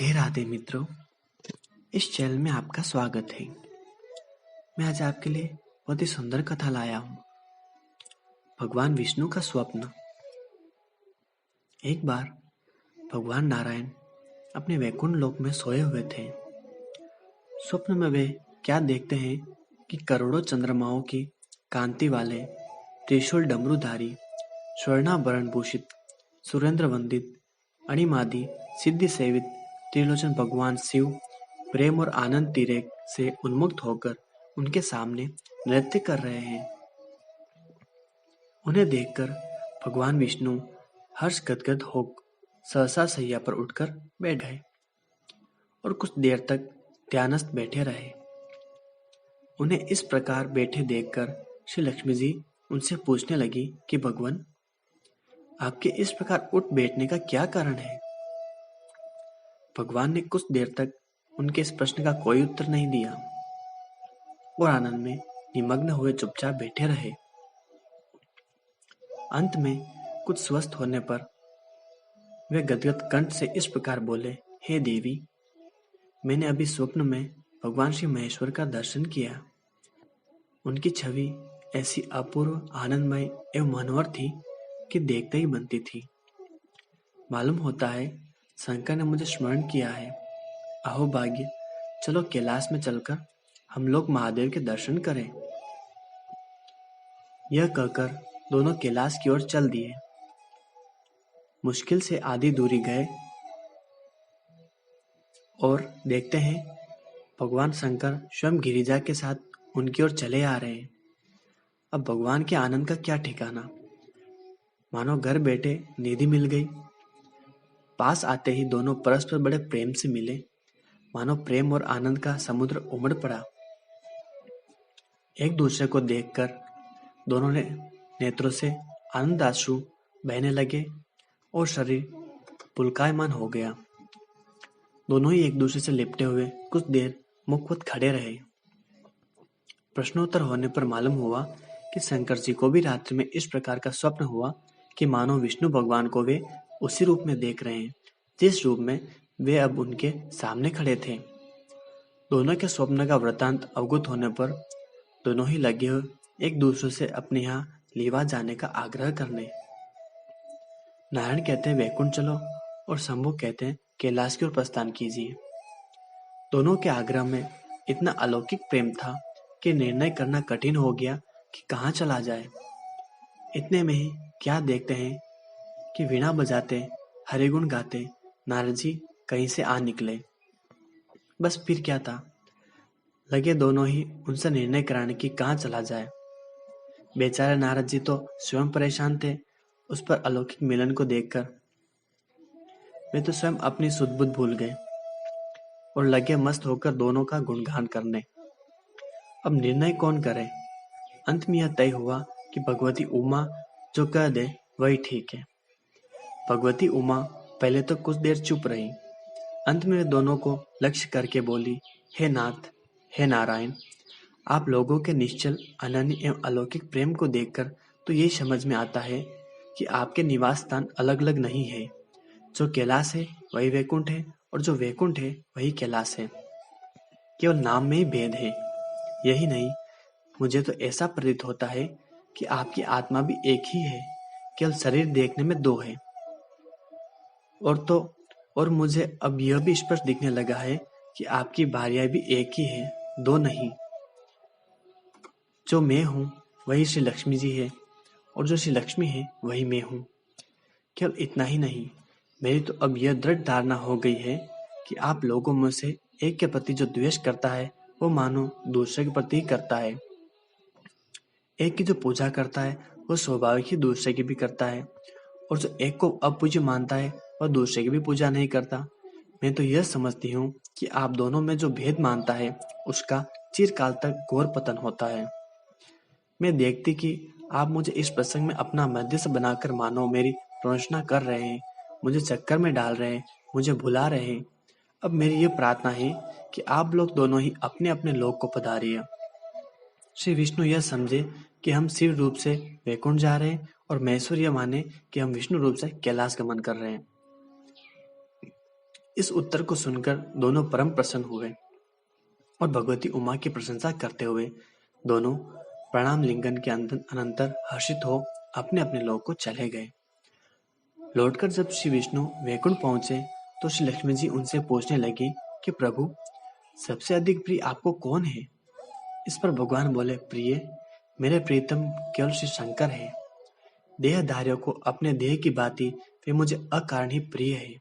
राधे राधे मित्रों, इस चैनल में आपका स्वागत है। मैं आज आपके लिए बहुत ही सुंदर कथा लाया हूँ। भगवान विष्णु का स्वप्न। एक बार भगवान नारायण अपने वैकुंठ लोक में सोए हुए थे। स्वप्न में वे क्या देखते हैं कि करोड़ों चंद्रमाओं की कांति वाले त्रिशूल डमरूधारी स्वर्णाभरण भूषित सुरेंद्र वंदित अणिमादि सिद्धि सेवित त्रिलोचन भगवान शिव प्रेम और आनंद तिरेक से उन्मुक्त होकर उनके सामने नृत्य कर रहे हैं। उन्हें देखकर भगवान विष्णु हर्ष गदगद हो सहसा सैया पर उठकर बैठ गए और कुछ देर तक ध्यानस्थ बैठे रहे। उन्हें इस प्रकार बैठे देखकर श्री लक्ष्मी जी उनसे पूछने लगी कि भगवान, आपके इस प्रकार उठ बैठने का क्या कारण है? भगवान ने कुछ देर तक उनके इस प्रश्न का कोई उत्तर नहीं दिया और आनंद में निमग्न हुए चुपचाप बैठे रहे। अंत में कुछ स्वस्थ होने पर वे गदगद कंठ से इस प्रकार बोले, हे देवी, मैंने अभी स्वप्न में भगवान श्री महेश्वर का दर्शन किया। उनकी छवि ऐसी अपूर्व, आनंदमय एवं मनोहर थी कि देखते ही बनती थी। मालूम होता है शंकर ने मुझे स्मरण किया है। अहो भाग्य, चलो कैलाश में चलकर हम लोग महादेव के दर्शन करें। यह कहकर दोनों कैलाश की ओर चल दिए। मुश्किल से आधी दूरी गए और देखते हैं भगवान शंकर स्वयं गिरिजा के साथ उनकी ओर चले आ रहे हैं। अब भगवान के आनंद का क्या ठिकाना, मानो घर बैठे निधि मिल गई। पास आते ही दोनों परस्पर बड़े प्रेम से मिले, मानो प्रेम और आनंद का समुद्र उमड़ पड़ा। एक दूसरे को देखकर दोनों ने नेत्रों से आनंदाश्रु बहने लगे और शरीर पुलकायमान हो गया। दोनों ही एक दूसरे से लिपटे हुए कुछ देर मुखवत खड़े रहे। प्रश्नोत्तर होने पर मालूम हुआ कि शंकर जी को भी रात्रि में इस प्रकार का स्वप्न हुआ कि मानो विष्णु भगवान को वे उसी रूप में देख रहे हैं जिस रूप में वे अब उनके सामने खड़े थे। दोनों के स्वप्न का वृतांत अवगत होने पर दोनों ही लगे हुए एक दूसरे से अपने यहाँ लीवा जाने का आग्रह करने। नारायण कहते हैं वैकुंठ चलो और शंभु कहते हैं कैलाश की ओर प्रस्थान कीजिए। दोनों के आग्रह में इतना अलौकिक प्रेम था कि निर्णय करना कठिन हो गया कि कहाँ चला जाए। इतने में ही क्या देखते हैं कि वीणा बजाते हरिगुण गाते नारद जी कहीं से आ निकले। बस फिर क्या था, लगे दोनों ही उनसे निर्णय कराने की कहाँ चला जाए। बेचारे नारद जी तो स्वयं परेशान थे उस पर अलौकिक मिलन को देखकर। वे तो स्वयं अपनी सुध बुध भूल गए और लगे मस्त होकर दोनों का गुणगान करने। अब निर्णय कौन करे? अंत में यह तय हुआ कि भगवती उमा जो कह दे वही ठीक है। भगवती उमा पहले तो कुछ देर चुप रही। अंत में वे दोनों को लक्ष्य करके बोली, हे नाथ, हे नारायण, आप लोगों के निश्चल अनन्य एवं अलौकिक प्रेम को देखकर तो यही समझ में आता है कि आपके निवास स्थान अलग अलग नहीं है। जो कैलाश है वही वैकुंठ है और जो वैकुंठ है वही कैलाश है। केवल नाम में ही भेद है। यही नहीं, मुझे तो ऐसा प्रतीत होता है कि आपकी आत्मा भी एक ही है, केवल शरीर देखने में दो है। और मुझे अब यह भी स्पष्ट दिखने लगा है कि आपकी भार्या भी एक ही है, दो नहीं। जो मैं हूँ वही श्री लक्ष्मी जी है और जो श्री लक्ष्मी है वही मैं हूँ। केवल इतना ही नहीं, मेरी तो अब यह दृढ़ धारणा हो गई है कि आप लोगों में से एक के प्रति जो द्वेष करता है वो मानो दूसरे के प्रति ही करता है। एक की जो पूजा करता है वो स्वाभाविक ही दूसरे की भी करता है, और जो एक को अपूज्य मानता है वह दूसरे की भी पूजा नहीं करता। मैं तो यह समझती हूँ कि आप दोनों में जो भेद मानता है उसका चिरकाल तक घोर पतन होता है। मैं देखती कि आप मुझे इस प्रसंग में अपना मध्यस्थ बनाकर मानो मेरी प्रवंचना कर रहे हैं, मुझे चक्कर में डाल रहे हैं, मुझे भुला रहे हैं। अब मेरी यह प्रार्थना है कि आप लोग दोनों ही अपने अपने लोक को पधारिए। श्री विष्णु यह समझे कि हम शिव रूप से वैकुंठ जा रहे हैं और महेश्वर यह माने कि हम विष्णु रूप से कैलाश गमन कर रहे हैं। इस उत्तर को सुनकर दोनों परम प्रसन्न हुए और भगवती उमा की प्रशंसा करते हुए दोनों प्रणाम लिंगन के अनंतर हर्षित हो अपने अपने लोक को चले गए। लौटकर जब श्री विष्णु वैकुंठ पहुंचे तो श्री लक्ष्मी जी उनसे पूछने लगी कि प्रभु, सबसे अधिक प्रिय आपको कौन है? इस पर भगवान बोले, प्रिय, मेरे प्रीतम केवल श्री शंकर है। देहधारियों को अपने देह की भांति वे मुझे अकारण ही प्रिय है।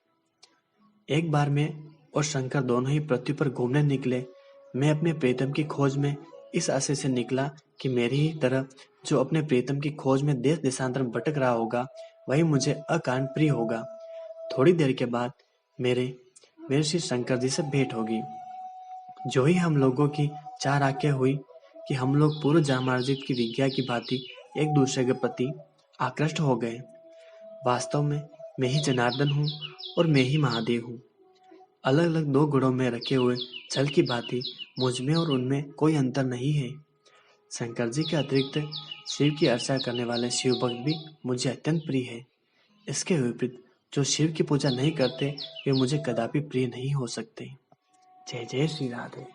एक बार मैं और शंकर दोनों ही पृथ्वी पर घूमने निकले। मैं अपने प्रीतम की खोज में इस आशय से निकला कि मेरी ही तरह जो अपने प्रीतम की खोज में देश देशांतर में भटक रहा होगा वही मुझे अकारण प्रिय होगा। थोड़ी देर के बाद मेरे श्री शंकर जी से भेंट होगी। जो ही हम लोगों की चार आंखें हुई कि हम लोग पूर्व जामार्जित की विज्ञा की भांति एक दूसरे के प्रति आकृष्ट हो गए। वास्तव में मैं ही जनार्दन हूँ और मैं ही महादेव हूँ। अलग अलग दो गुणों में रखे हुए जल की भांति मुझमें और उनमें कोई अंतर नहीं है। शंकर जी के अतिरिक्त शिव की अर्चना करने वाले शिव भक्त भी मुझे अत्यंत प्रिय है। इसके विपरीत जो शिव की पूजा नहीं करते वे मुझे कदापि प्रिय नहीं हो सकते। जय जय श्री राधे।